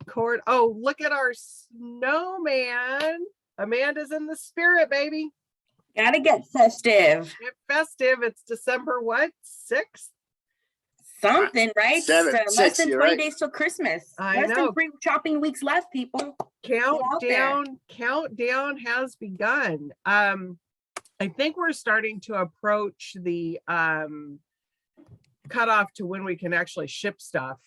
cord. Oh, look at our snowman. Amanda's in the spirit, baby. Gotta get festive. Get festive. It's December what? 6th? Something, right? 7, less 6, than 20 right. days till Christmas. I Less know. than 3 shopping weeks left, people. Countdown has begun. I think we're starting to approach the cutoff to when we can actually ship stuff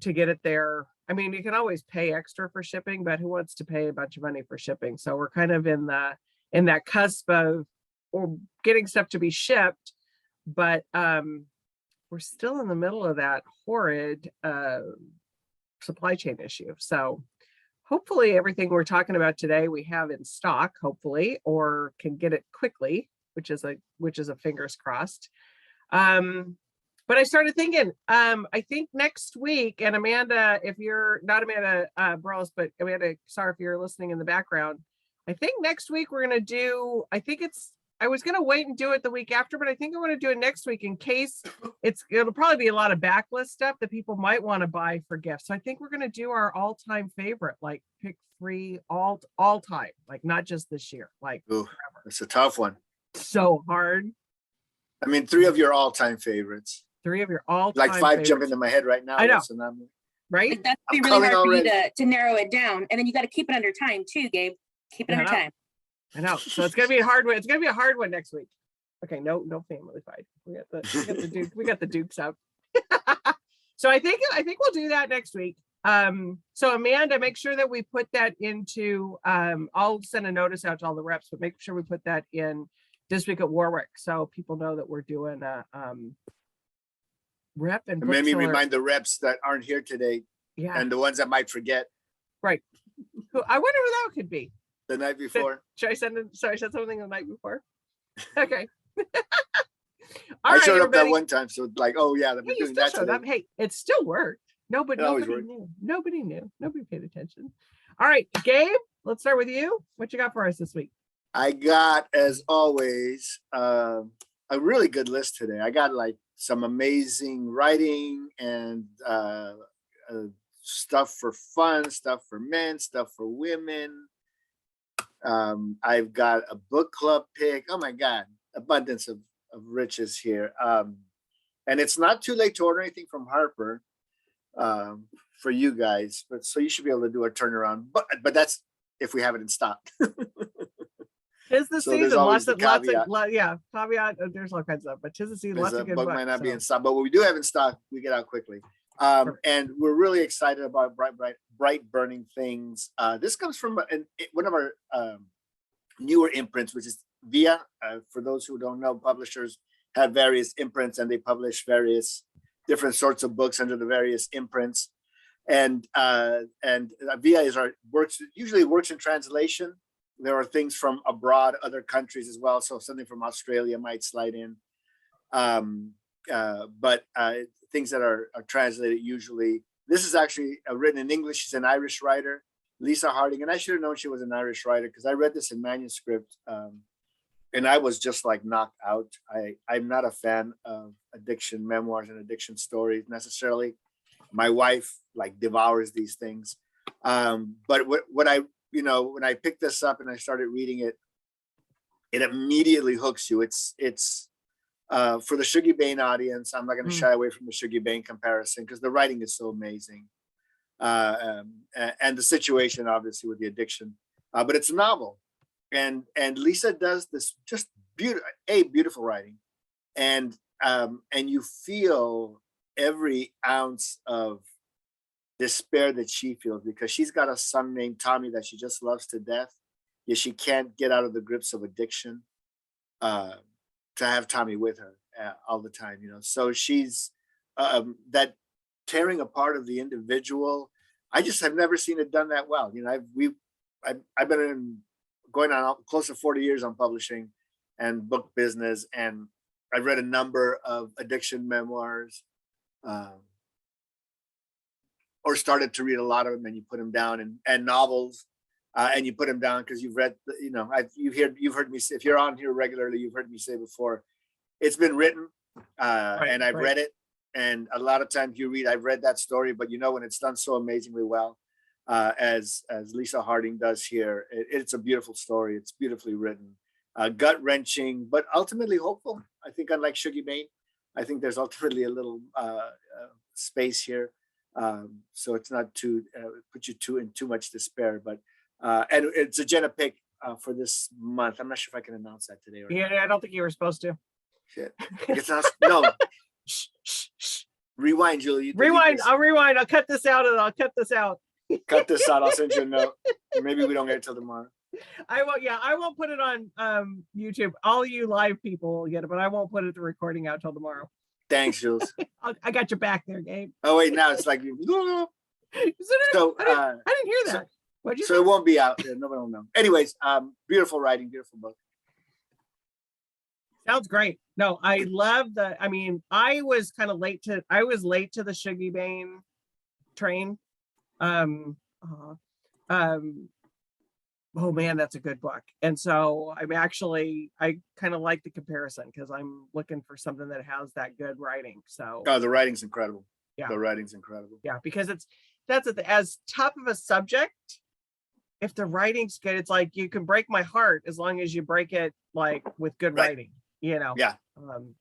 to get it there. I mean, you can always pay extra for shipping, but who wants to pay a bunch of money for shipping? So we're kind of in that cusp of or getting stuff to be shipped, but we're still in the middle of that horrid supply chain issue. So hopefully everything we're talking about today we have in stock, hopefully, or can get it quickly, which is a fingers crossed. But I started thinking, I think next week, and Amanda, if you're not Amanda Burles, but Amanda, sorry if you're listening in the background, I think next week we're going to do, I was going to wait and do it the week after, but I think I want to do it next week in case it'll probably be a lot of backlist stuff that people might want to buy for gifts. So I think we're going to do our all-time favorite, like pick 3 all time, like not just this year, like Ooh, it's a tough one. So hard. I mean, 3 of your all-time favorites. 3 of your all-time like 5 favorites. jump into my head right now. I know. Right? Like, that's be really hard for you to narrow it down. And then you got to keep it under time too, Gabe. Keep it under time. I know. So it's gonna be a hard one. It's gonna be a hard one next week. Okay, no family fight. We got the Dukes up. So I think we'll do that next week. So Amanda, make sure that we put that into I'll send a notice out to all the reps, but make sure we put that in this week at Warwick so people know that we're doing a rep and maybe remind the reps that aren't here today, and the ones that might forget. Right. I wonder who that could be. The night before. Should I send something the night before? Okay. I showed up that one time, so like, oh yeah, we're doing that today. Hey, it still worked. Nobody knew. Nobody knew. Nobody paid attention. All right, Gabe, let's start with you. What you got for us this week? I got, as always, a really good list today. I got like some amazing writing and stuff for fun, stuff for men, stuff for women. I've got a book club pick. Oh my God, abundance of riches here. And it's not too late to order anything from Harper for you guys, but so you should be able to do a turnaround. But that's if we have it in stock. Tis the season, lots of caveat. There's all kinds of, but tis the season, lots of good book books. Might not be in stock, but what we do have in stock, we get out quickly. And we're really excited about bright burning things. This comes from one of our newer imprints, which is Via. For those who don't know, publishers have various imprints and they publish various different sorts of books under the various imprints. And Via usually works in translation. There are things from abroad, other countries as well. So something from Australia might slide in. But things that are translated usually. This is actually written in English. She's an Irish writer, Lisa Harding. And I should have known she was an Irish writer because I read this in manuscript and I was just like knocked out. I'm not a fan of addiction memoirs and addiction stories necessarily. My wife like devours these things. But what I, when I picked this up and I started reading it, it immediately hooks you. It's for the Shuggie Bain audience. I'm not going to shy away from the Shuggie Bain comparison because the writing is so amazing. And the situation obviously with the addiction, but it's a novel. And Lisa does this just beautiful writing. And you feel every ounce of despair that she feels because she's got a son named Tommy that she just loves to death. Yet she can't get out of the grips of addiction to have Tommy with her all the time, So she's that tearing apart of the individual. I just have never seen it done that well. I've been going on close to 40 years on publishing and book business, and I've read a number of addiction memoirs. Or started to read a lot of them, and you put them down, and novels, and you put them down because you've read. You've heard me say, if you're on here regularly, you've heard me say before, it's been written, and I've read it, and a lot of times you read, I've read that story, but when it's done so amazingly well, as Lisa Harding does here. It's a beautiful story. It's beautifully written, gut wrenching, but ultimately hopeful. I think unlike Shuggy Bane, I think there's ultimately a little space here, so it's not too put you in too much despair. But and it's a Jenna pick for this month. I'm not sure if I can announce that today or not. Yeah, I don't think you were supposed to. Shit. It's not, no. Shh, shh, shh. Rewind, Julie. Rewind. I'll rewind. I'll cut this out and I'll cut this out. Cut this out. I'll send you a note. Maybe we don't get it till tomorrow. I won't. Yeah, I won't put it on YouTube. All you live people will get it, but I won't put the recording out till tomorrow. Thanks, Jules. I got your back there, Gabe. Oh wait, now it's like so. I didn't hear that. What'd you So say? it won't be out there. Nobody will know. Anyways, beautiful writing, beautiful book. Sounds great. No, I love the. I mean, I was late to the Shuggy Bane train. Oh man, that's a good book. And so I kind of like the comparison because I'm looking for something that has that good writing. So The writing's incredible. Yeah. The writing's incredible. yeah, because as tough of a subject, if the writing's good, it's like you can break my heart as long as you break it like with good Right. writing, you know. Yeah.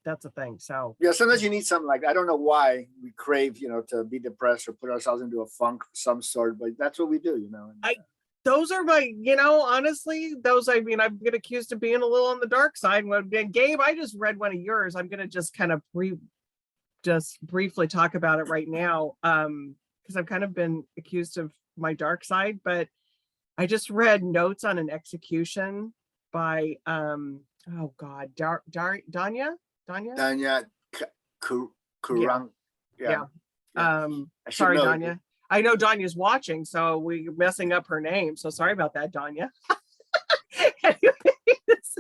That's a thing. So Yeah, sometimes you need something like, I don't know why we crave, to be depressed or put ourselves into a funk of some sort, but that's what we do, And, those are my, honestly, I've been accused of being a little on the dark side. And Gabe, I just read one of yours. I'm gonna just kind of briefly talk about it right now. Because I've kind of been accused of my dark side, but I just read Notes on an Execution by oh God, Danya. Danya Kurang. Yeah. I should Sorry, know. Danya. I know Danya's watching, so we're messing up her name. So sorry about that, Danya. Anyways,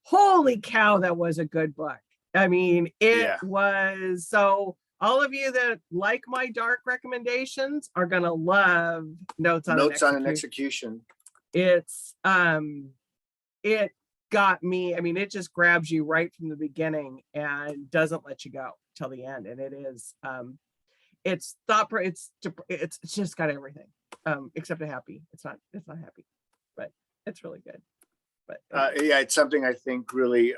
holy cow, that was a good book. I mean, it was. So all of you that like my dark recommendations are gonna love Notes on an Execution. It's it got me. I mean, it just grabs you right from the beginning and doesn't let you go till the end. And it is it's just got everything except a happy. It's not happy, but it's really good. But Yeah, it's something I think really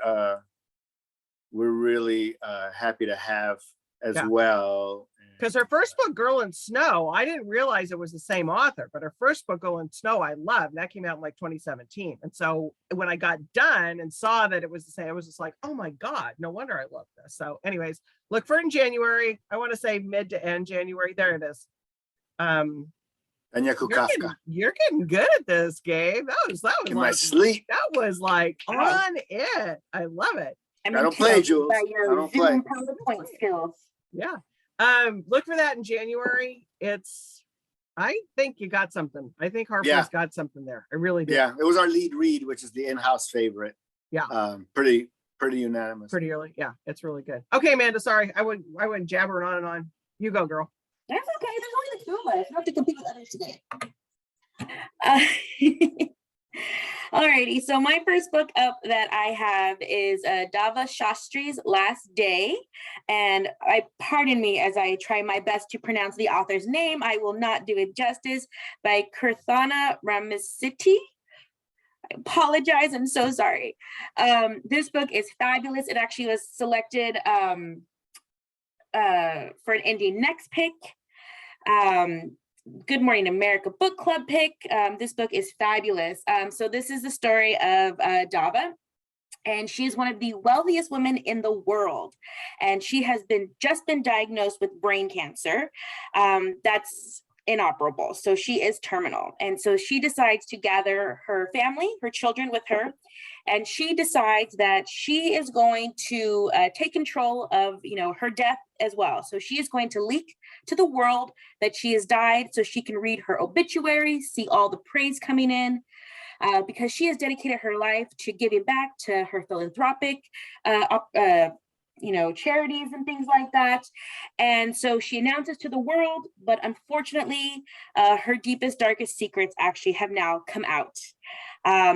we're really happy to have as well. Because her first book, Girl in Snow, I didn't realize it was the same author, but her first book, Girl in Snow, I loved. And that came out in like 2017. And so when I got done and saw that it was the same, I was just like, oh my God, no wonder I love this. So anyways, look for it in January. I want to say mid to end January. There it is. You're getting good at this, Gabe. That was in my sleep. That was like on it. I love it. I don't play, Jules. I don't play. PowerPoint skills. Yeah. Look for that in January. I think you got something. I think Harper's got something there. I really do. Yeah, it was our lead read, which is the in-house favorite. Yeah. Pretty unanimous. Pretty early. Yeah, it's really good. Okay, Amanda, sorry. I went jabbering on and on. You go, girl. That's okay. There's only the two of us. I don't have to compete with others today. Alrighty, so my first book up that I have is Dava Shastri's Last Day, and pardon me as I try my best to pronounce the author's name. I will not do it justice. By Kirthana Ramasity. I apologize. I'm so sorry. This book is fabulous. It actually was selected for an Indie Next pick. Good Morning America Book Club pick. This book is fabulous. So this is the story of Dava, and she is one of the wealthiest women in the world, and she has just been diagnosed with brain cancer. That's inoperable, so she is terminal, and so she decides to gather her family, her children, with her, and she decides that she is going to take control of her death as well. So she is going to leak to the world that she has died, so she can read her obituary, see all the praise coming in, because she has dedicated her life to giving back to her philanthropic charities and things like that. And so she announces to the world, but unfortunately, her deepest, darkest secrets actually have now come out.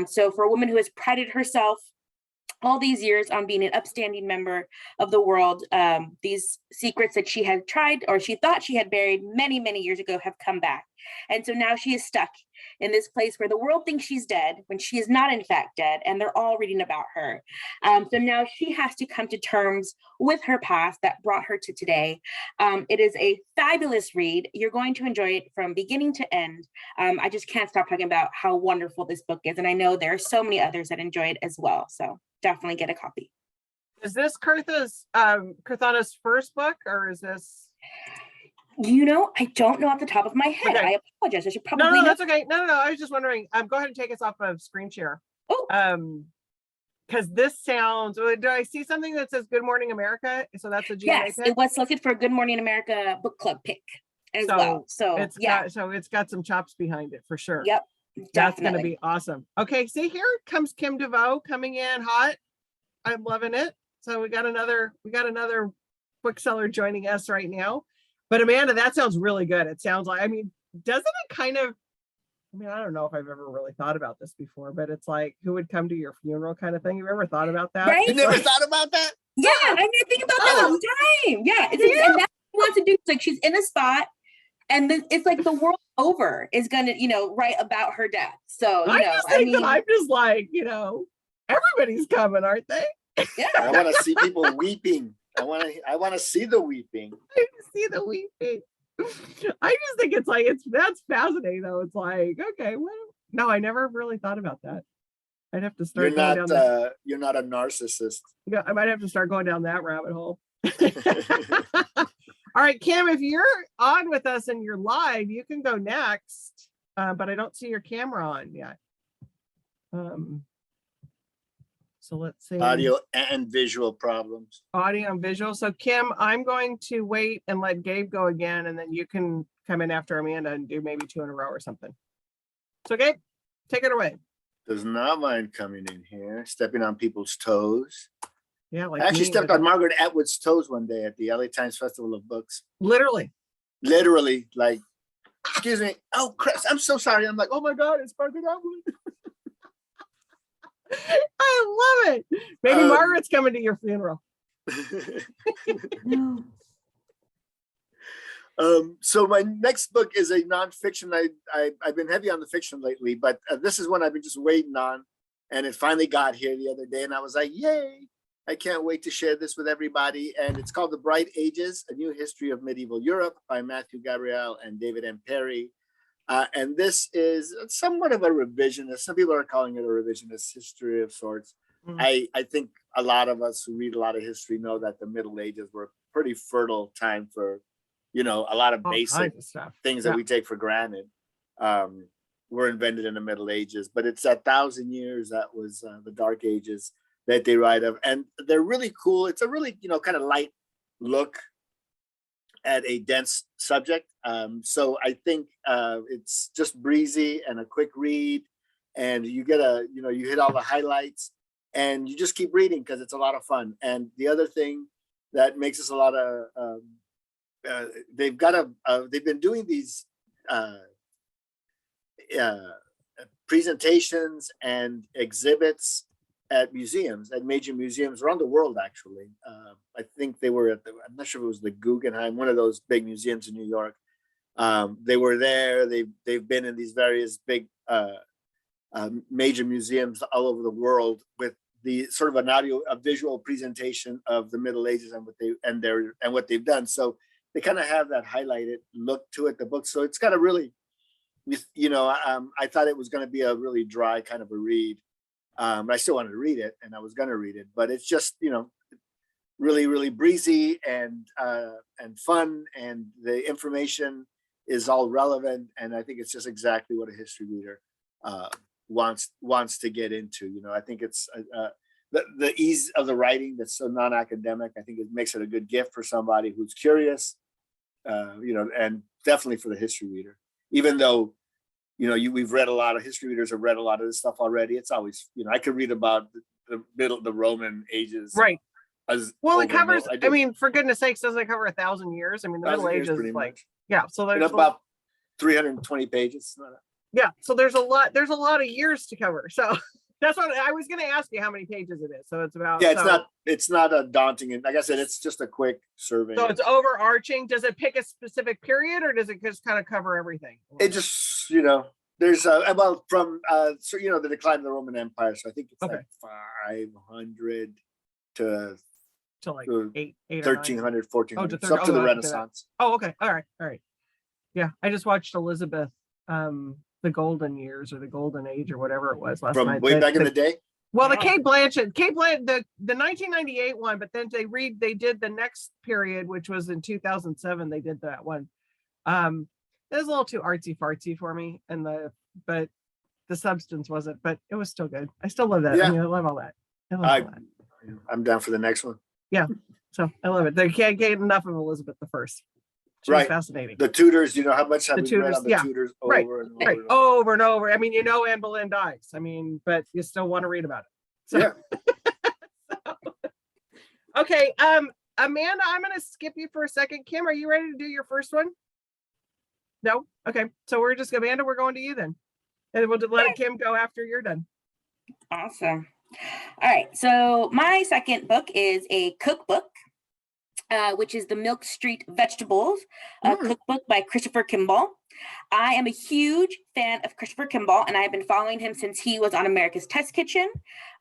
So for a woman who has prided herself all these years on being an upstanding member of the world, these secrets that she had tried, or she thought she had buried many, many years ago, have come back. And so now she is stuck in this place where the world thinks she's dead when she is not in fact dead, and they're all reading about her. So now she has to come to terms with her past that brought her to today. It is a fabulous read. You're going to enjoy it from beginning to end. I just can't stop talking about how wonderful this book is, and I know there are so many others that enjoy it as well. So definitely get a copy. Is this Karthana's first book, or is this? You know, I don't know off the top of my head. Okay. I apologize. I should probably No, know. that's okay. No. I was just wondering. Go ahead and take us off of screen share. Oh. Because this sounds. Do I see something that says "Good Morning America"? So that's a GMA Yes, pick? it was selected for a Good Morning America book club pick as well. So it's got some chops behind it for sure. Yep. That's going to Definitely. be awesome. Okay, see, here comes Kim DeVoe coming in hot. I'm loving it. So we got another bookseller joining us right now. But Amanda, that sounds really good. It sounds like, doesn't it kind of, I don't know if I've ever really thought about this before, but it's like, who would come to your funeral kind of thing. You ever thought about that? Right? You never thought about that? Yeah, I think about that all the time. Yeah, and that's what she wants to do. It's like she's in a spot, and then it's like the world over is gonna, write about her death. So I'm just like, everybody's coming, aren't they? Yeah. I want to see people weeping. I want to see the weeping. I see the weeping. I just think that's fascinating though. It's like, okay, well, no, I never really thought about that. I'd have to start You're not a narcissist. Yeah, I might have to start going down that rabbit hole. All right, Kim, if you're on with us and you're live, you can go next. But I don't see your camera on yet. So let's see. Audio and visual problems. Audio and visual. So Kim, I'm going to wait and let Gabe go again, and then you can come in after Amanda and do maybe 2 in a row or something. So Gabe, take it away. Does not mind coming in here, stepping on people's toes. Yeah, like I actually stepped on Margaret Atwood's toes one day at the LA Times Festival of Books. Literally, like, excuse me. Oh, Chris, I'm so sorry. I'm like, oh my God, it's Margaret Atwood. I love it. Maybe Margaret's coming to your funeral. No. So my next book is a nonfiction. I've been heavy on the fiction lately, but this is one I've been just waiting on, and it finally got here the other day, and I was like, yay! I can't wait to share this with everybody. And it's called The Bright Ages: A New History of Medieval Europe by Matthew Gabriel and David M. Perry. And this is somewhat of a revisionist. Some people are calling it a revisionist history of sorts. Mm-hmm. I think a lot of us who read a lot of history know that the Middle Ages were a pretty fertile time for, a lot of basic things that we take for granted were invented in the Middle Ages. But it's that 1,000 years that was the Dark Ages that they write of. And they're really cool. It's a really, kind of light look at a dense subject. So I think it's just breezy and a quick read, and you get you hit all the highlights, and you just keep reading because it's a lot of fun. And the other thing that makes us a lot of, they've been doing these presentations and exhibits at major museums around the world, actually. I think they were I'm not sure if it was the Guggenheim, one of those big museums in New York. They were there. They've been in these various big major museums all over the world with the sort of a visual presentation of the Middle Ages and what they've done. So they kind of have that highlighted look to it, the book. So it's got a really, I thought it was going to be a really dry kind of a read. But I still wanted to read it, and I was going to read it, but it's just, really, really breezy and fun, and the information is all relevant. And I think it's just exactly what a history reader wants to get into. I think it's the ease of the writing that's so non-academic. I think it makes it a good gift for somebody who's curious, and definitely for the history reader, even though we've read a lot of history readers have read a lot of this stuff already. It's always, I could read about the Roman ages. Right. It covers, for goodness sakes, doesn't it cover 1,000 years? The Middle Ages is like, much. Yeah. So there's about 320 pages. Yeah. So there's a lot of years to cover. So That's what I was going to ask you how many pages it is. So it's about, Yeah, so, it's not a daunting, and like I said, it's just a quick survey. so it's overarching. Does it pick a specific period or does it just kind of cover everything? It just, there's about from so the decline of the Roman Empire. So I think it's Okay. like 500 to To like to 8 or 9. 1300, 1400, to up to the after that. Renaissance. Oh, okay. All right. Yeah. I just watched Elizabeth, the golden years or the golden age or whatever it was last From night. way back in the day. Well, the Yeah. Kate Blanchett, the 1998 one, but then they did the next period, which was in 2007. They did that one. It was a little too artsy fartsy for me, but the substance wasn't. But it was still good. I still love that. Yeah. I mean, I love all that. I love all that. I'm down for the next one. So I love it. They can't get enough of Elizabeth the First. She's Right. fascinating. The Tudors, how much have The we read Tudors, on the yeah. Tudors Right, over and over? Right, and over? over and over. I mean, Anne Boleyn dies. I mean, but you still want to read about it. So, Yeah. okay, Amanda, I'm gonna skip you for a second. Kim, are you ready to do your first one? No? Okay, so Amanda, we're going to you then. And we'll just let Kim go after you're done. Awesome. All right. So my second book is a cookbook, which is the Milk Street Vegetables, a cookbook by Christopher Kimball. I am a huge fan of Christopher Kimball, and I have been following him since he was on America's Test Kitchen,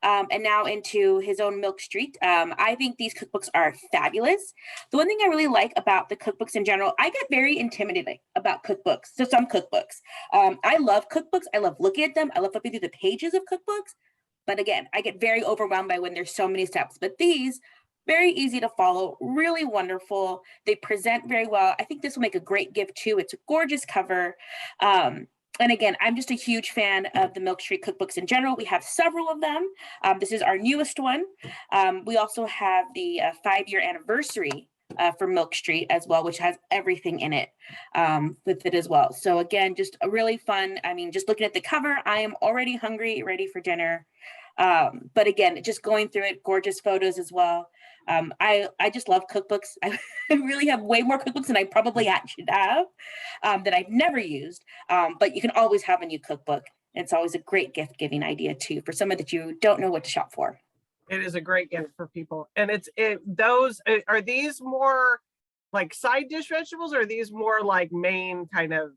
and now into his own Milk Street. I think these cookbooks are fabulous. The one thing I really like about the cookbooks in general, I get very intimidated about cookbooks. So some cookbooks. I love cookbooks. I love looking at them. I love flipping through the pages of cookbooks. But again, I get very overwhelmed by when there's so many steps. But these, very easy to follow, really wonderful. They present very well. I think this will make a great gift too. It's a gorgeous cover. And again, I'm just a huge fan of the Milk Street cookbooks in general. We have several of them. This is our newest one. We also have the 5-year anniversary for Milk Street as well, which has everything in it with it as well. So again, just a really fun, just looking at the cover, I am already hungry, ready for dinner. But again, just going through it, gorgeous photos as well. I just love cookbooks. I really have way more cookbooks than I probably should have that I've never used. But you can always have a new cookbook. It's always a great gift giving idea too for someone that you don't know what to shop for. It is a great gift for people. And are these more like side dish vegetables, or are these more like main kind of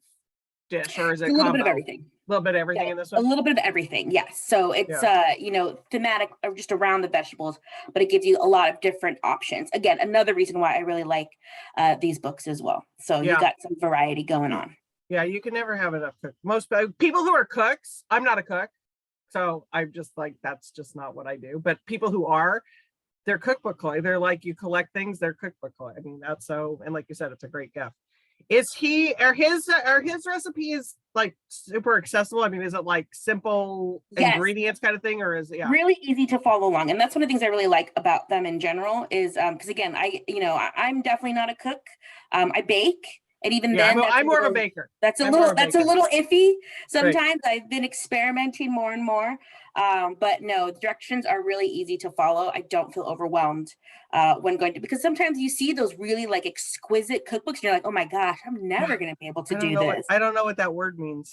dish, or is it a little bit of combo? everything? A little bit of everything in this A one? little bit of everything, yes. So it's thematic or just around the vegetables, but it gives you a lot of different options. Again, another reason why I really like these books as well. So you got some variety going on. Yeah, you can never have enough cook. Most people who are cooks, I'm not a cook, so I'm just like, that's just not what I do. But people who are, they're cookbook collectors. They're like, you collect things, they're cookbook collectors. I mean, that's so, and like you said, it's a great gift. Are his recipes like super accessible? I mean, is it like simple ingredients kind of thing, or is it really easy to follow along? And that's one of the things I really like about them in general is because again, I'm definitely not a cook. I bake. And even then, I'm more of a baker. That's a little iffy. Sometimes I've been experimenting more and more. But no, the directions are really easy to follow. I don't feel overwhelmed when going to, because sometimes you see those really like exquisite cookbooks and you're like, oh my gosh, I'm never going to be able to do this. I don't know what that word means.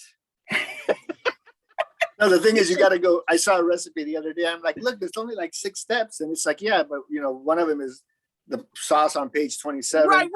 No, the thing is, you got to go. I saw a recipe the other day. I'm like, look, there's only like 6 steps. And it's like, yeah, but one of them is the sauce on page 27. Right.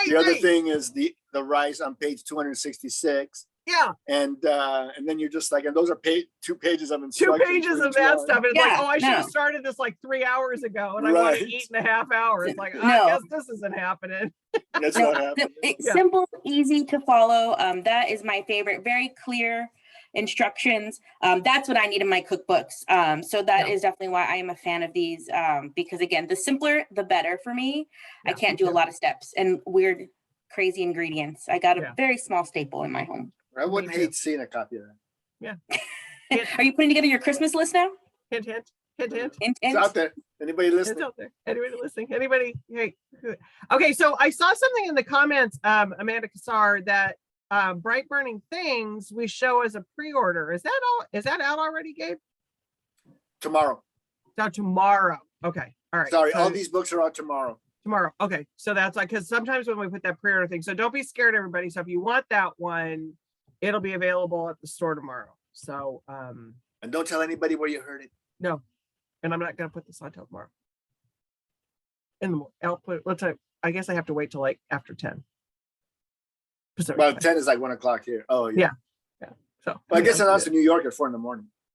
The other thing is the rice on page 266. Yeah. And then you're just like, and those are 2 pages of instructions. 2 pages of that stuff. And it's like, oh, I should have no. started this like 3 hours ago, and I want to eat in a half hour. It's like, No. I guess this isn't happening. That's not happening. It's simple, easy to follow. That is my favorite. Very clear instructions. That's what I need in my cookbooks. So that is definitely why I am a fan of these. Because again, the simpler, the better for me. I can't do a lot of steps and weird, crazy ingredients. I got a very small staple in my home. I wouldn't hate seeing a copy of that. Yeah. Are you putting together your Christmas list now? Hint, hint, hint, hint. It's out there. Anybody listening? It's out there. Anybody listening? Anybody? Hey. Okay, so I saw something in the comments, Amanda Kassar, that Bright Burning Things we show as a pre-order. Is that out already, Gabe? Tomorrow. It's out tomorrow. Okay. All right. Sorry, so all these books are out tomorrow. tomorrow. Okay. So that's like, because sometimes when we put that pre-order thing, so don't be scared, everybody. So if you want that one, it'll be available at the store tomorrow. So and And don't tell anybody where you heard it. No, and I'm not gonna put this on till tomorrow. I'll put. I guess I have to wait till like after 10. Pacific Well, time. 10 is like 1 o'clock here. Oh, yeah. Yeah. So Well, I guess I'm in New York at 4 a.m.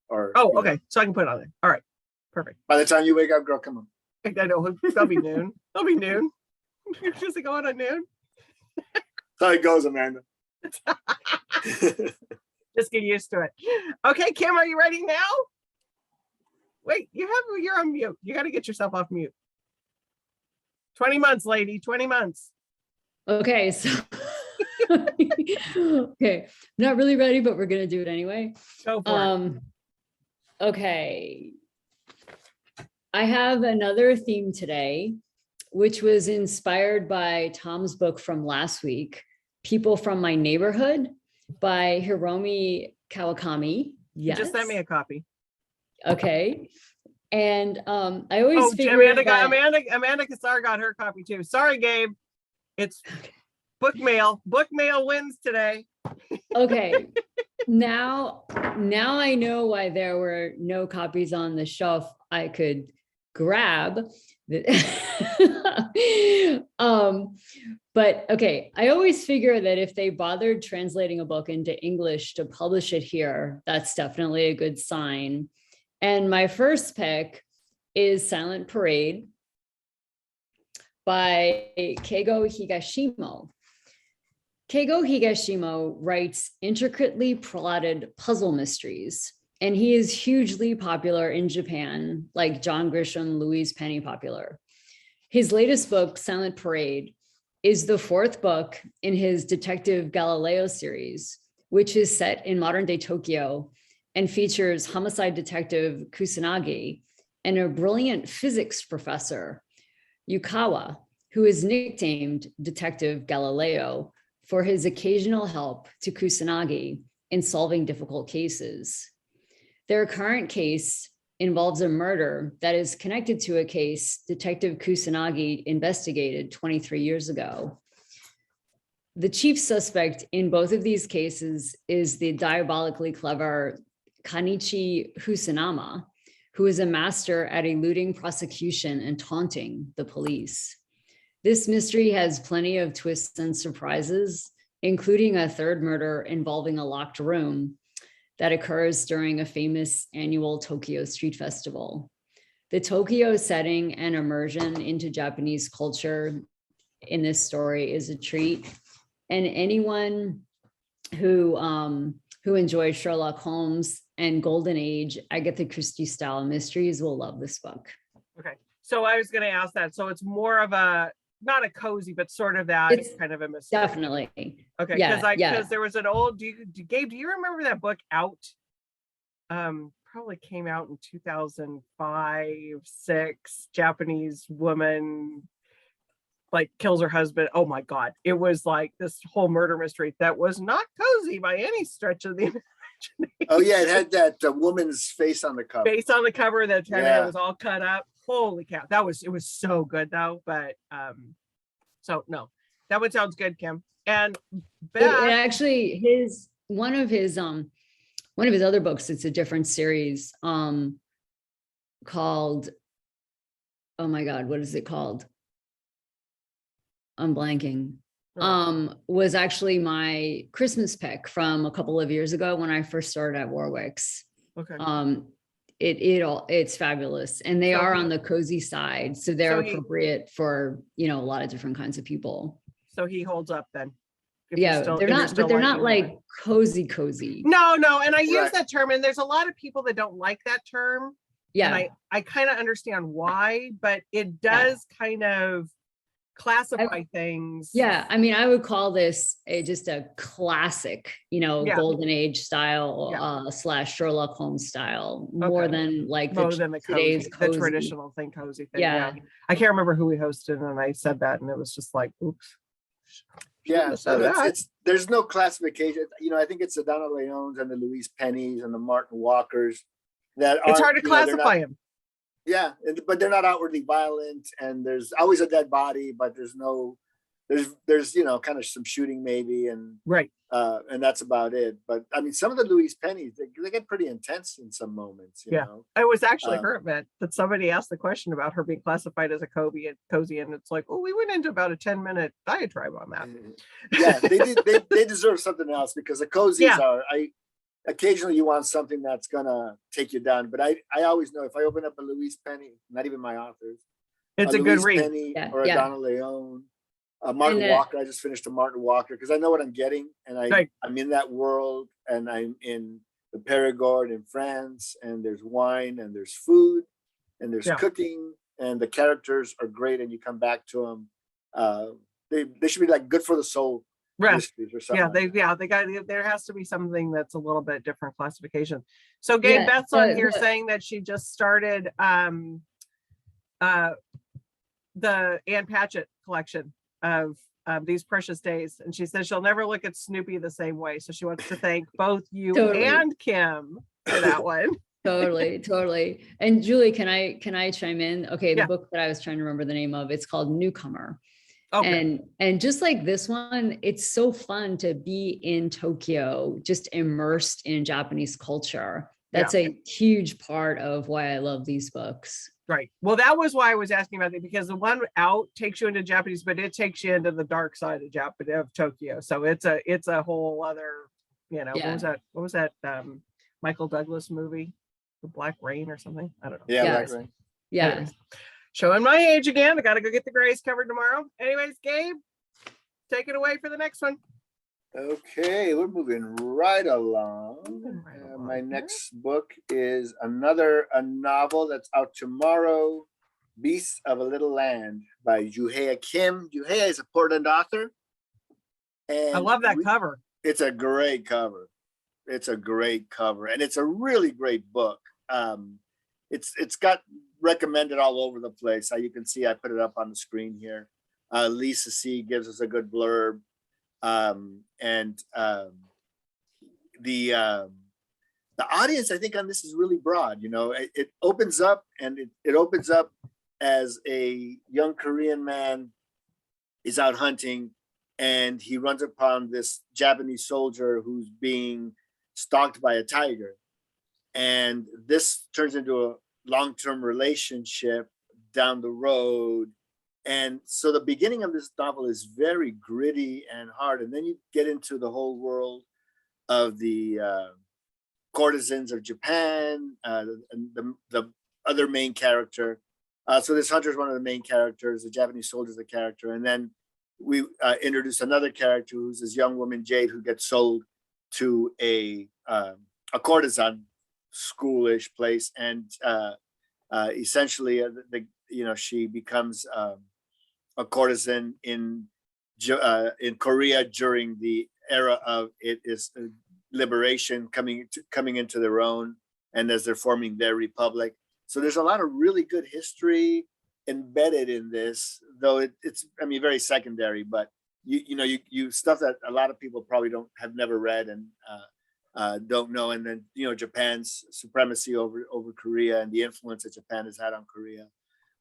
Or Oh, okay. So I can put it on there. All right. Perfect. By the time you wake up, girl, come on. I know. That'll be noon. That'll be noon. Just like going on noon. That's how it goes, Amanda. Just get used to it. Okay, Kim, are you ready now? Wait, you're on mute. You got to get yourself off mute. 20 months, lady. 20 months. Okay, so okay, not really ready, but we're gonna do it anyway. Go for it. Okay, I have another theme today, which was inspired by Tom's book from last week, People from My Neighborhood by Hiromi Kawakami. Yes. Just sent me a copy. Okay. And I always figured Amanda Kassar got her copy too. Sorry, Gabe. It's book mail. Book mail wins today. Okay. Now I know why there were no copies on the shelf I could grab. But okay, I always figure that if they bothered translating a book into English to publish it here, that's definitely a good sign. And my first pick is Silent Parade by Keigo Higashimo. Keigo Higashimo writes intricately plotted puzzle mysteries, and he is hugely popular in Japan, like John Grisham, Louise Penny popular. His latest book, Silent Parade, is the fourth book in his Detective Galileo series, which is set in modern-day Tokyo and features homicide detective Kusanagi and a brilliant physics professor, Yukawa, who is nicknamed Detective Galileo for his occasional help to Kusanagi in solving difficult cases. Their current case involves a murder that is connected to a case Detective Kusanagi investigated 23 years ago. The chief suspect in both of these cases is the diabolically clever Kanichi Husanama, who is a master at eluding prosecution and taunting the police. This mystery has plenty of twists and surprises, including a third murder involving a locked room that occurs during a famous annual Tokyo Street Festival. The Tokyo setting and immersion into Japanese culture in this story is a treat. And anyone who enjoys Sherlock Holmes and Golden Age, Agatha Christie style mysteries will love this book. Okay. So I was going to ask that. So it's more of a, not a cozy, but sort of that It's kind of a mystery. Definitely. Okay. Yeah, Because there was an old, Gabe, do you remember that book Out? Probably came out in 2005, 6, Japanese woman like kills her husband. Oh my God. It was like this whole murder mystery that was not cozy by any stretch of the imagination. Oh, yeah. It had that woman's face on the cover. Face on the cover that Yeah. was all cut up. Holy cow. It was so good though. But so no, that one sounds good, Kim. And It actually one of his other books, it's a different series called, oh my God, what is it called? I'm blanking. Was actually my Christmas pick from a couple of years ago when I first started at Warwick's. Okay. It's fabulous, and they are on the cozy side, so they're appropriate for a lot of different kinds of people. So he holds up then. Yeah, they're not like cozy. No, and I use that term, and there's a lot of people that don't like that term. Yeah, and I kind of understand why, but it does kind of classify things. Yeah, I mean, I would call this just a classic, Golden Age style / Sherlock Holmes style, more than like today's cozy. The traditional thing, cozy thing. Yeah. I can't remember who we hosted, and I said that, and it was just like, oops. Yeah, so there's no classification. I think it's the Donna Leones and the Louise Pennies and the Martin Walkers that it's hard to classify them. Yeah, but they're not outwardly violent, and there's always a dead body, but there's no there's kind of some shooting maybe, and Right. that's about it. But I mean, some of the Louise Pennies, they get pretty intense in some moments, Yeah. know. It was actually Um, her event that somebody asked the question about her being classified as a cozy, and it's like, well, we went into about a 10-minute diatribe on that. Yeah, they deserve something else, because the cozies Yeah. are. Occasionally you want something that's gonna take you down, but I always know if I open up a Louise Penny, not even my authors, It's a a good Louise read. Penny Yeah, or a yeah. Donna Leon, Martin And, Walker. I just finished a Martin Walker because I know what I'm getting, and Right. I'm in that world, and I'm in the Perigord in France, and there's wine, and there's food, and there's Yeah. cooking, and the characters are great, and you come back to them. They should be like good for the soul Right. mysteries or something. They got, there has to be something that's a little bit different classification. So Gabe, Yeah, Beth's on the- here the- saying that she just started the Ann Patchett collection of These Precious Days, and she says she'll never look at Snoopy the same way. So she wants to thank both you Totally. and Kim for that one. Totally. And Julie, can I chime in? Okay, the Yeah. book that I was trying to remember the name of, it's called Newcomer. Okay. And just like this one, it's so fun to be in Tokyo, just immersed in Japanese culture. That's a huge part of why I love these books. Right. Well, that was why I was asking about it, because the one out takes you into Japanese, but it takes you into the dark side of Tokyo. So it's a whole other, Yeah. what was that Michael Douglas movie, The Black Rain or something? I don't know. Yeah, Yes. right. Yeah. Anyways, showing my age again. I got to go get the grays covered tomorrow. Anyways, Gabe, take it away for the next one. Okay, we're moving right along. Moving right along My here. next book is a novel that's out tomorrow, Beasts of a Little Land by Juha Kim. Juha is a Portland author. And I love that cover. It's a great cover. It's a great cover, and it's a really great book. It's got recommended all over the place. You can see I put it up on the screen here. Lisa C gives us a good blurb. The audience, I think, on this is really broad. It opens up, and it opens up as a young Korean man is out hunting, and he runs upon this Japanese soldier who's being stalked by a tiger, and this turns into a long-term relationship down the road. And so the beginning of this novel is very gritty and hard. And then you get into the whole world of the courtesans of Japan, and the other main character. So this hunter is one of the main characters. The Japanese soldier is a character. And then we introduce another character who's this young woman, Jade, who gets sold to a courtesan schoolish place. And essentially, she becomes a courtesan in Korea during the era of liberation, coming into their own, and as they're forming their republic. So there's a lot of really good history embedded in this, though it's very secondary, but you stuff that a lot of people probably have never read and don't know. And then Japan's supremacy over Korea and the influence that Japan has had on Korea.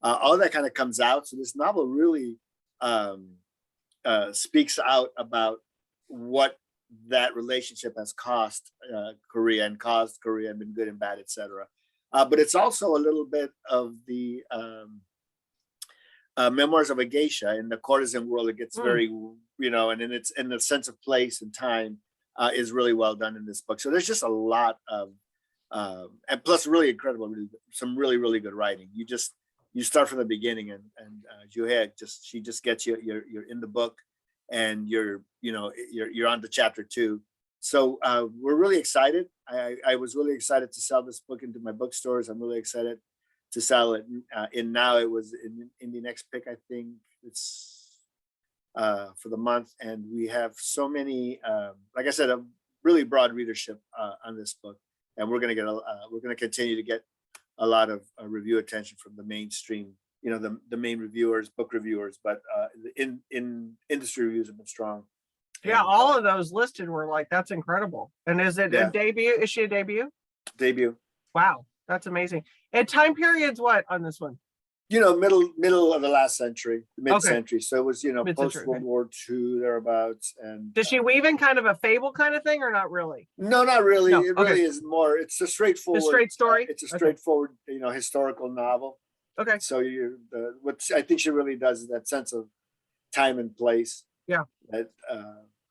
All that kind of comes out. So this novel really speaks out about what that relationship has cost Korea, and caused Korea, and been good and bad, etc. But it's also a little bit of the memoirs of a geisha in the courtesan world. It gets very, and it's in the sense of place and time is really well done in this book. So there's just a lot of, and plus really incredible, some really, really good writing. You start from the beginning, and Juha she just gets you. You're in the book, and you're on to chapter 2. So we're really excited. I was really excited to sell this book into my bookstores. I'm really excited to sell it. And now it was in the next pick. I think it's for the month, and we have so many. Like I said, a really broad readership on this book, and we're going to continue to get a lot of review attention from the mainstream, the main reviewers, book reviewers, but in industry reviews have been strong. Yeah, all of those listed were like, that's incredible. And is it a debut? Is she a debut? Debut. Wow, that's amazing. And time period's what on this one? middle of the last century, mid-century. So it was, Mid-century, post-World okay. War II, thereabouts. And Does she weave in kind of a fable kind of thing or not really? no, not really. No, It okay. really is more, it's a straightforward. A straight story? It's a Okay. straightforward, historical novel. Okay. So what I think she really does is that sense of time and place. Yeah.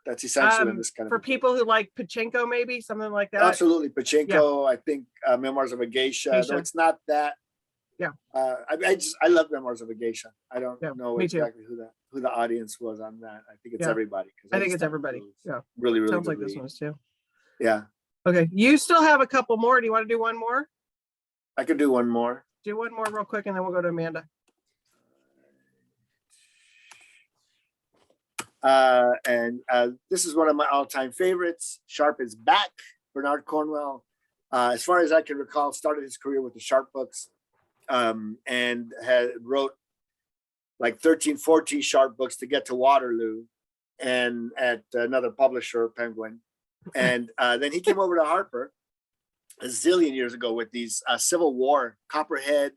That's essential in this kind of for a book. people who like Pachinko, maybe something like that. Absolutely. Pachinko, I think Memoirs of a Geisha, though it's not that. Yeah. I love Memoirs of a Geisha. I don't know me too. exactly who the audience was on that. I think it's Yeah. everybody. I think it's everybody. Yeah. Really, really Sounds good like this read. one is too. Yeah. Okay. You still have a couple more. Do you want to do one more? I could do one more. Do one more real quick and then we'll go to Amanda. This is one of my all-time favorites. Sharp is back. Bernard Cornwell, as far as I can recall, started his career with the Sharp books, and wrote like 13, 14 Sharp books to get to Waterloo, and at another publisher, Penguin. And then he came over to Harper a zillion years ago with these Civil War, Copperhead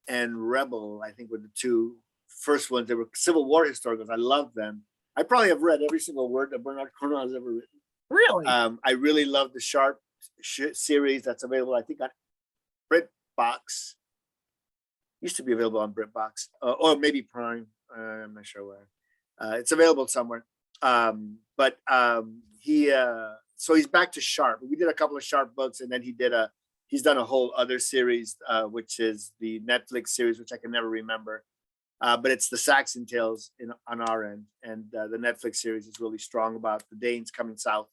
and Rebel, I think were the two first ones. They were Civil War historicals. I love them. I probably have read every single word that Bernard Cornwell has ever written. Really? I really love the Sharp series that's available, I think, on BritBox. Used to be available on BritBox, or maybe Prime. I'm not sure where. It's available somewhere. So he's back to Sharp. We did a couple of Sharp books, and then he's done a whole other series, which is the Netflix series, which I can never remember. But it's the Saxon Tales on our end. And the Netflix series is really strong about the Danes coming south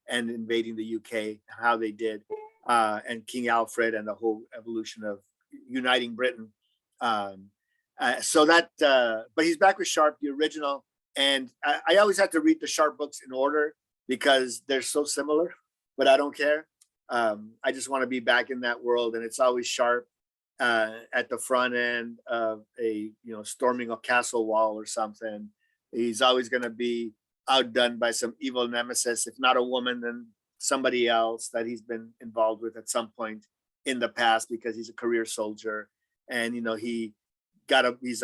and invading the UK, how they did, and King Alfred and the whole evolution of uniting Britain. But he's back with Sharp, the original. And I always have to read the Sharp books in order because they're so similar, but I don't care. I just want to be back in that world. And it's always Sharp at the front end of storming a castle wall or something. He's always going to be outdone by some evil nemesis, if not a woman, then somebody else that he's been involved with at some point in the past, because he's a career soldier. And, he's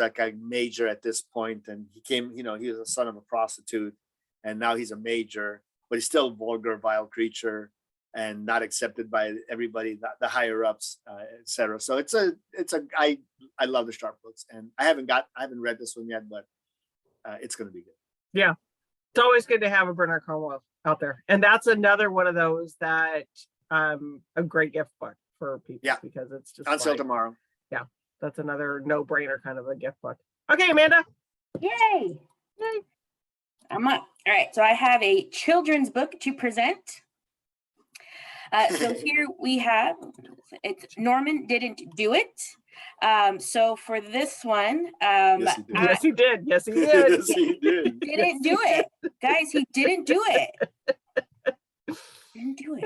like a major at this point. And he was the son of a prostitute, and now he's a major, but he's still a vulgar, vile creature and not accepted by everybody, the higher ups, etc. So I love the Sharp books, and I haven't read this one yet, but it's going to be good. Yeah. It's always good to have a Bernard Cornwell out there. And that's another one of those that a great gift book for people. Yeah. Because it's just On sale tomorrow. Yeah. That's another no-brainer kind of a gift book. Okay, Amanda. Yay. I'm up. All right. So I have a children's book to present. So here we have, it's Norman Didn't Do It. So for this one, Yes, he did. Yes, he did. Yes, he did. Yes, he did. Didn't do it. Guys, he didn't do it. Didn't do it.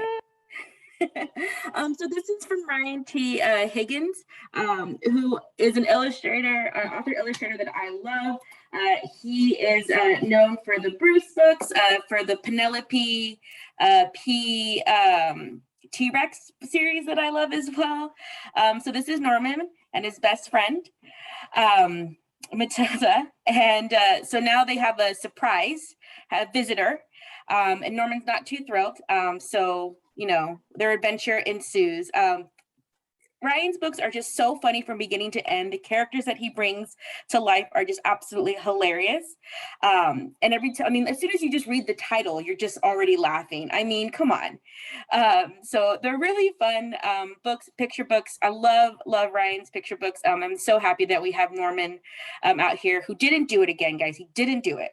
So this is from Ryan T. Higgins, who is an illustrator, author illustrator that I love. He is known for the Bruce books, for the Penelope T-Rex series that I love as well. So this is Norman and his best friend, Matilda. And so now they have a surprise visitor, and Norman's not too thrilled. So, their adventure ensues. Ryan's books are just so funny from beginning to end. The characters that he brings to life are just absolutely hilarious. And as soon as you just read the title, you're just already laughing. I mean, come on. So they're really fun books, picture books. I love Ryan's picture books. I'm so happy that we have Norman out here who didn't do it again, guys. He didn't do it.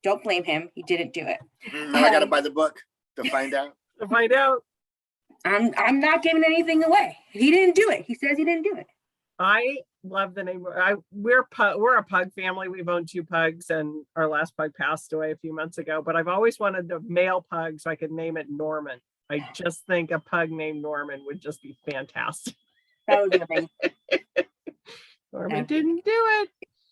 Don't blame him. He didn't do it. Now I got to buy the book to find out. To find out. I'm not giving anything away. He didn't do it. He says he didn't do it. I love the name. We're a pug family. We've owned 2 pugs, and our last pug passed away a few months ago. But I've always wanted a male pug so I could name it Norman. I just think a pug named Norman would just be fantastic. That would be amazing. Norman didn't do it.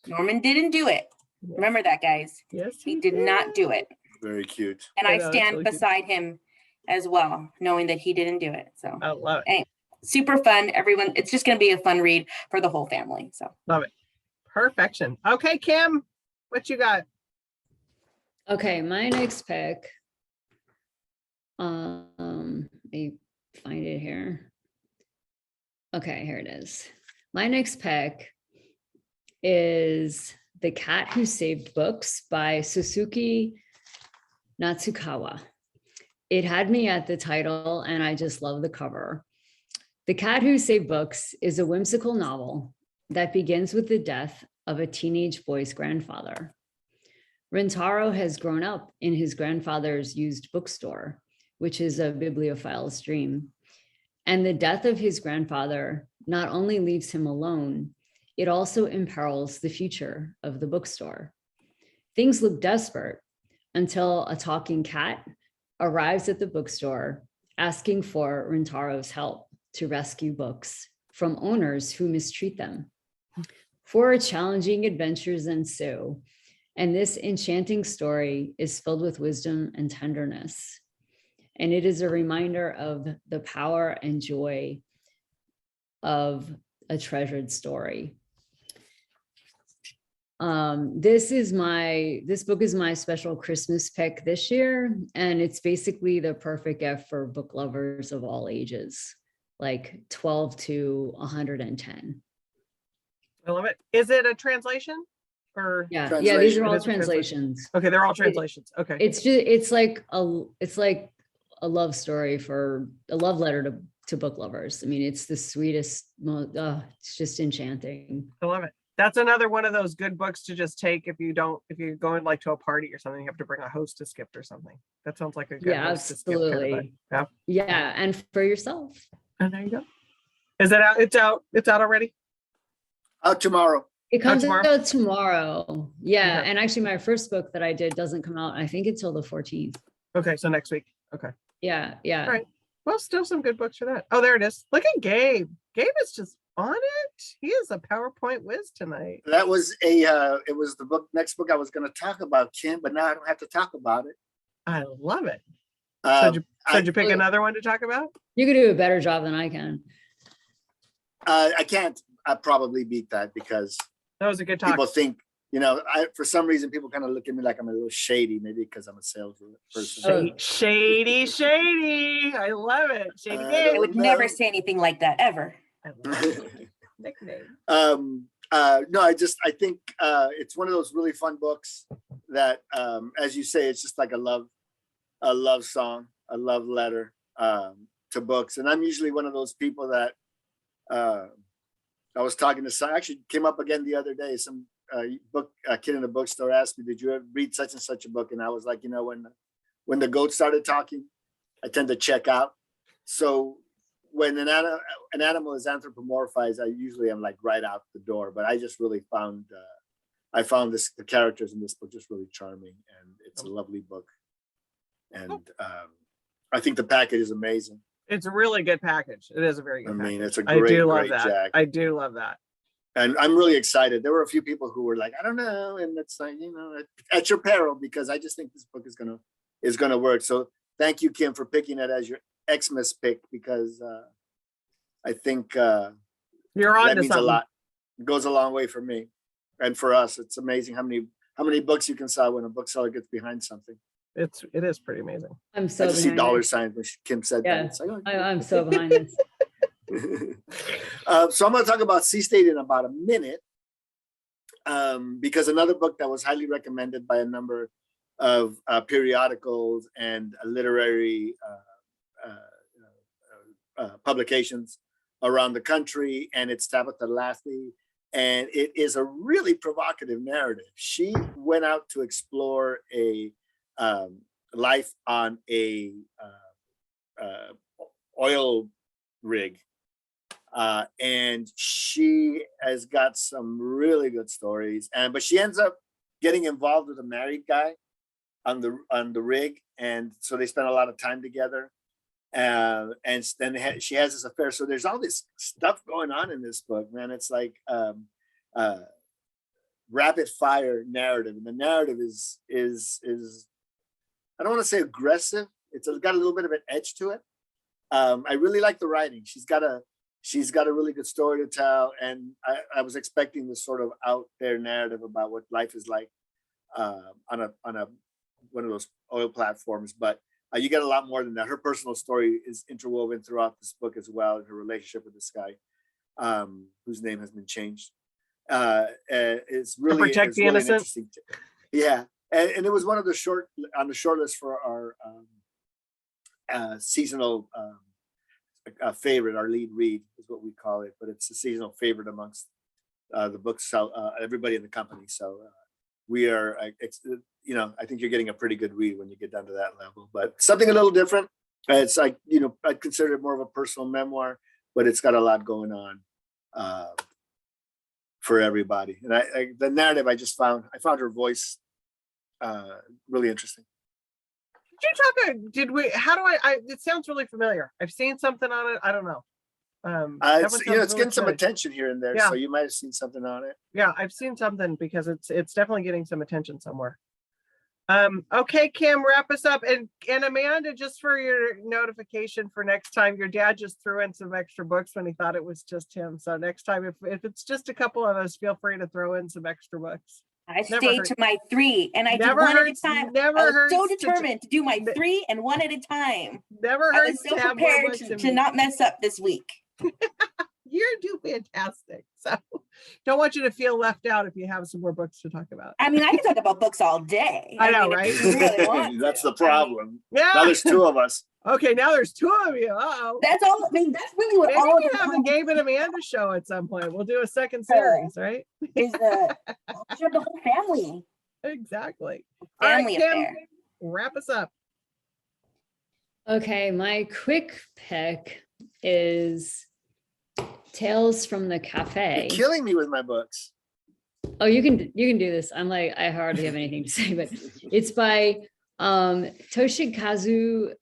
Norman didn't do it. Yes. Remember that, guys. Yes, He did not do it. Very cute. And I I know, it's stand really cute. beside him as well, knowing that he didn't do it. So I love it. Hey, super fun. Everyone, it's just going to be a fun read for the whole family. So Love it. Perfection. Okay, Kim, what you got? Okay, my next pick. Let me find it here. Okay, here it is. My next pick is The Cat Who Saved Books by Suzuki Natsukawa. It had me at the title, and I just love the cover. The Cat Who Saved Books is a whimsical novel that begins with the death of a teenage boy's grandfather. Rintaro has grown up in his grandfather's used bookstore, which is a bibliophile's dream. And the death of his grandfather not only leaves him alone, it also imperils the future of the bookstore. Things look desperate until a talking cat arrives at the bookstore asking for Rintaro's help to rescue books from owners who mistreat them. Four challenging adventures ensue, and this enchanting story is filled with wisdom and tenderness. And it is a reminder of the power and joy of a treasured story. This book is my special Christmas pick this year, and it's basically the perfect gift for book lovers of all ages, like 12 to 110. I love it. Is it a translation? Or Yeah, Translation. these are It all is a translation. translations. Okay, they're all translations. Okay. It's like a love story for a love letter to book lovers. I mean, it's the sweetest, it's just enchanting. I love it. That's another one of those good books to just take if you're going like to a party or something, you have to bring a hostess gift or something. That sounds like a good Yeah, hostess gift kind of absolutely. thing. Yeah. Yeah, and for yourself. And there you go. Is it out? It's out. It's out already? Out tomorrow. It comes tomorrow? out tomorrow. Yeah, Okay. and actually my first book that I did doesn't come out, I think, until the 14th. Okay, so next week. Okay. Yeah. All right. Well, still some good books for that. Oh, there it is. Look at Gabe. Gabe is just on it. He is a PowerPoint whiz tonight. That was it was the next book I was going to talk about, Kim, but now I don't have to talk about it. I love it. Um, So did you pick another one to talk about? You could do a better job than I can. I can't probably beat that because That was a good talk. people think, for some reason, people kind of look at me like I'm a little shady, maybe because I'm a salesperson. Oh. Shady. I love it. Shady I Gabe. I would No. never say anything like that ever. I love it. Nickname. No, I think it's one of those really fun books that, as you say, it's just like a love song, a love letter to books. And I'm usually one of those people that I was talking to some, actually came up again the other day. Some kid in the bookstore asked me, "Did you ever read such and such a book?" And I was like, when the goat started talking, I tend to check out. So when an animal is anthropomorphized, I usually am like right out the door. But I just really found the characters in this book just really charming, and it's a lovely book. And I think the package is amazing. It's a really good package. It is a very good package. I mean, it's a I great, do love great that. jack. I do love that. And I'm really excited. There were a few people who were like, I don't know. And it's like, at your peril, because I just think this book is gonna work. So thank you, Kim, for picking it as your Xmas pick, because I think You're on that to means something. a lot. It goes a long way for me. And for us, it's amazing how many books you can sell when a bookseller gets behind something. It is pretty amazing. I'm so I just see behind dollar this. signs when Kim said Yeah, that. It's like, I'm so behind this. So I'm going to talk about Sea State in about a minute, because another book that was highly recommended by a number of periodicals and literary publications around the country, and it's Tabitha Laffey, and it is a really provocative narrative. She went out to explore a life on a oil rig. And she has got some really good stories, but she ends up getting involved with a married guy on the rig, and so they spend a lot of time together. And then she has this affair. So there's all this stuff going on in this book, man. It's like rapid fire narrative, and the narrative is I don't want to say aggressive. It's got a little bit of an edge to it. I really like the writing. She's got she's got a really good story to tell. And I was expecting this sort of out there narrative about what life is like on a one of those oil platforms, but you get a lot more than that. Her personal story is interwoven throughout this book as well, and her relationship with this guy, whose name has been changed. It's really, protect the innocent. Interesting. Yeah, and it was one of the on the short list for our seasonal favorite. Our lead read is what we call it, but it's a seasonal favorite amongst the books, everybody in the company. So we are, I think you're getting a pretty good read when you get down to that level, but something a little different. It's like, I consider it more of a personal memoir, but it's got a lot going on for everybody. And the narrative I found her voice really interesting. It sounds really familiar. I've seen something on it. I don't know. It's getting some attention here and there, Yeah. so you might have seen something on it. Yeah, I've seen something because it's definitely getting some attention somewhere. Okay, Kim, wrap us up. And Amanda, just for your notification for next time, your dad just threw in some extra books when he thought it was just him. So next time, if it's just a couple of us, feel free to throw in some extra books. I stayed to my 3 and I did Never one hurts- at a time. never I was hurts so to- determined to do my 3 and 1 at a time. Never I hurts was so to have more prepared books than to me. not mess up this week. You're doing fantastic. So don't want you to feel left out if you have some more books to talk about. I mean, I can talk about books all day. I know, mean, if right? you really want That's to. the problem. Yeah. Now there's 2 of us. Okay, now there's 2 of you. Uh-oh. That's all. I mean, that's really what Maybe all of we the have the Gabe and Amanda show at some point. We'll do a second series, right? is the whole family. Exactly. All right, Family Kim, affair. wrap us up. Okay, my quick pick is Tales from the Cafe. You're killing me with my books. Oh, you can do this. I'm like, I hardly have anything to say, but it's by Toshikazu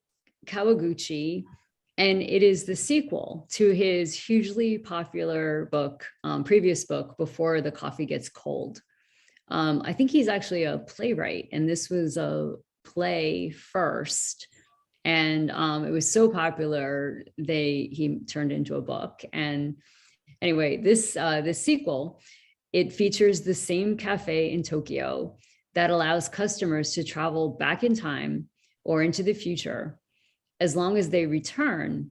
Kawaguchi, and it is the sequel to his hugely popular book, previous book, Before the Coffee Gets Cold. I think he's actually a playwright, and this was a play first. And it was so popular, he turned into a book. And anyway, this sequel, it features the same cafe in Tokyo that allows customers to travel back in time or into the future, as long as they return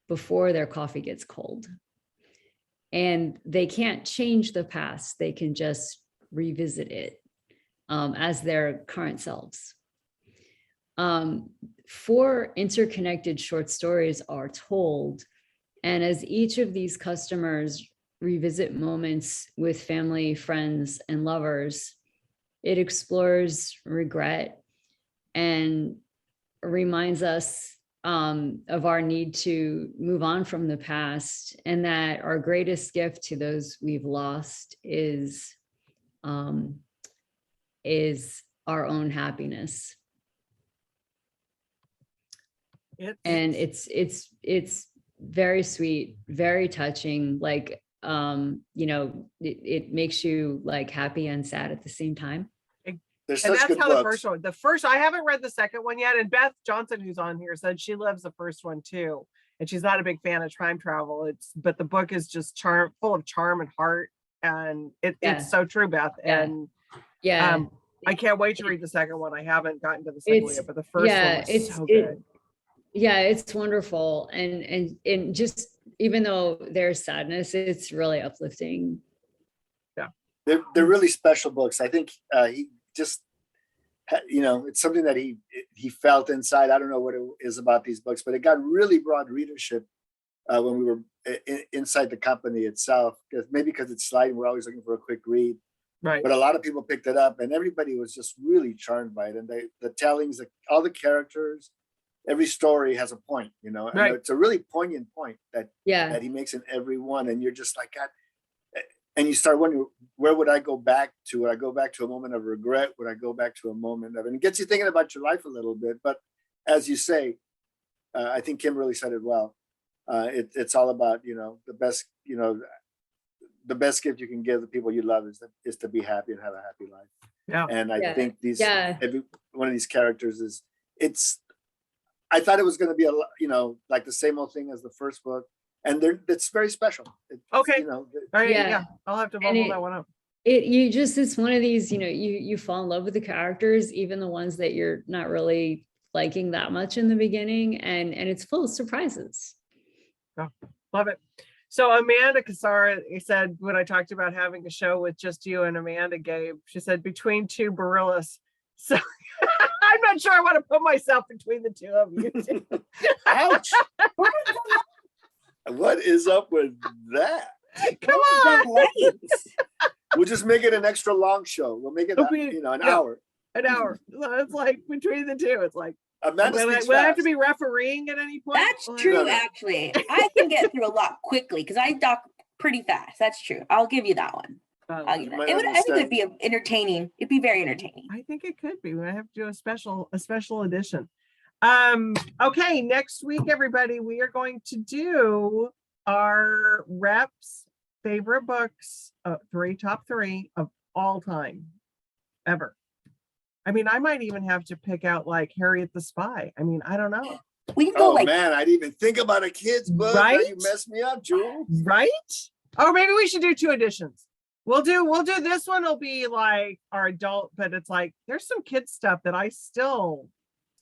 before their coffee gets cold. And they can't change the past, they can just revisit it as their current selves. 4 interconnected short stories are told, and as each of these customers revisit moments with family, friends, and lovers, it explores regret and reminds us of our need to move on from the past, and that our greatest gift to those we've lost is our own happiness. And it's very sweet, very touching. Like, it makes you like happy and sad at the same time. There's And such that's good how books. the first, I haven't read the second one yet. And Beth Johnson, who's on here, said she loves the first one too. And she's not a big fan of time travel. But the book is just full of charm and heart. And it's so true, Beth. Yeah. And Yeah. I can't wait to read the second one. I haven't gotten to the second one yet, but the first one was so good. Yeah, it's wonderful. And just, even though there's sadness, it's really uplifting. Yeah. They're really special books. I think he just, it's something that he felt inside. I don't know what it is about these books, but it got really broad readership when we were inside the company itself. Maybe because it's sliding, we're always looking for a quick read. Right. But a lot of people picked it up, and everybody was just really charmed by it. And the tellings, all the characters, every story has a point, and Right. it's a really poignant point that Yeah. he makes in every one. And you're just like, God, and you start wondering, where would I go back to? Would I go back to a moment of regret? Would I go back to a moment of, and it gets you thinking about your life a little bit. But as you say, I think Kim really said it well. It's all about, the best, the best gift you can give the people you love is to be happy and have a happy life. Yeah. And I think Yeah. every one of these characters I thought it was going to be like the same old thing as the first book. and it's very special. Okay. You know, All right, Yeah. yeah, I'll have to And bubble that one up. it's one of these, you fall in love with the characters, even the ones that you're not really liking that much in the beginning, and it's full of surprises. Love it. So Amanda Casara said, when I talked about having a show with just you and Amanda, Gabe, she said, between two Barillas. So I'm not sure I want to put myself between the two of you. ouch. What is up with that? Come on. Right. We'll just make it an extra long show. We'll make it, It'll be- an yeah. hour. An hour. So it's like between the two. It's like, Amanda will speaks I have to fast. be refereeing at any point? That's Will I- true, No, no. actually. I can get through a lot quickly because I talk pretty fast. That's true. I'll give you that one. I'll give You that. might It would, I think it would understand. be entertaining. It'd be very entertaining. I think it could be. We might have to do a special edition. Okay, next week, everybody, we are going to do our reps favorite books, top three of all time, ever. I mean, I might even have to pick out like Harriet the Spy. I mean, I don't know. We can go Oh like man, I didn't even think about a kid's book. Now Right? you messed me up, Jewel. Right? Or maybe we should do two editions. We'll do this one will be like our adult, but it's like there's some kids stuff that I still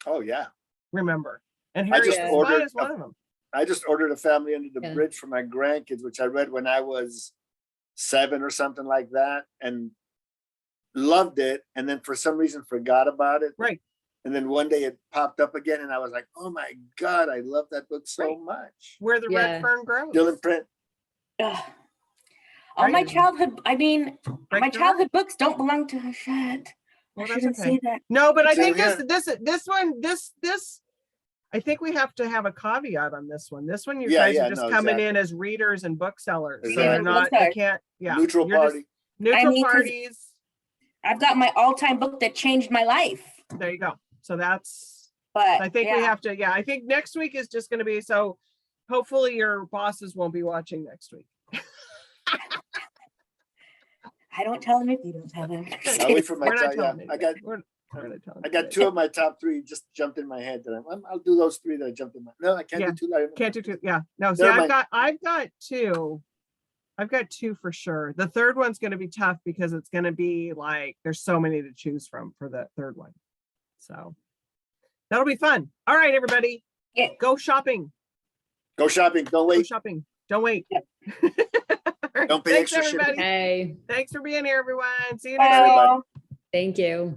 Oh yeah. remember. And I Harriet just the Spy ordered is one of them. I just ordered A Family Under the Yeah. Bridge for my grandkids, which I read when I was 7 or something like that, and loved it. And then for some reason forgot about it. Right. And then one day it popped up again, and I was like, "Oh my god, I love that book so Right. much." Where the Yeah. red fern grows. Dylan Print. ugh. All my Right. childhood, I mean, Break my the childhood books don't belong to Hachette. I Well, that's shouldn't okay. say that. No, but I Same think here. this I think we have to have a caveat on this one. This one, you Yeah, guys yeah, are just no, coming in exactly. as readers and booksellers. So Exactly. they're not, they Booksellers. can't, yeah. Neutral you're just party. Neutral mean, 'cause- parties. I've got my all-time book that changed my life. There you go. So that's, But I think we yeah. have to, I think next week is just going to be, so hopefully your bosses won't be watching next week. I don't tell them if you don't tell them. I'll wait for my We're not top. Yeah, telling I anybody. got We're not gonna tell I got anybody. 2 of my top 3 just jumped in my head that I'll do those 3 that jumped in my. No, I can't Yeah. do 2. That Can't do two. Yeah. No, see, Never mind. I've got two. I've got 2 for sure. The third one's going to be tough because it's going to be like, there's so many to choose from for the third one. So that'll be fun. All right, everybody. Yeah. Go shopping. Go shopping. Don't Go wait. shopping. Don't wait. Yep. All right, Don't pay thanks, extra shipping. everybody. Hey, Thanks for being here, everyone. See you next week. Bye. thank you.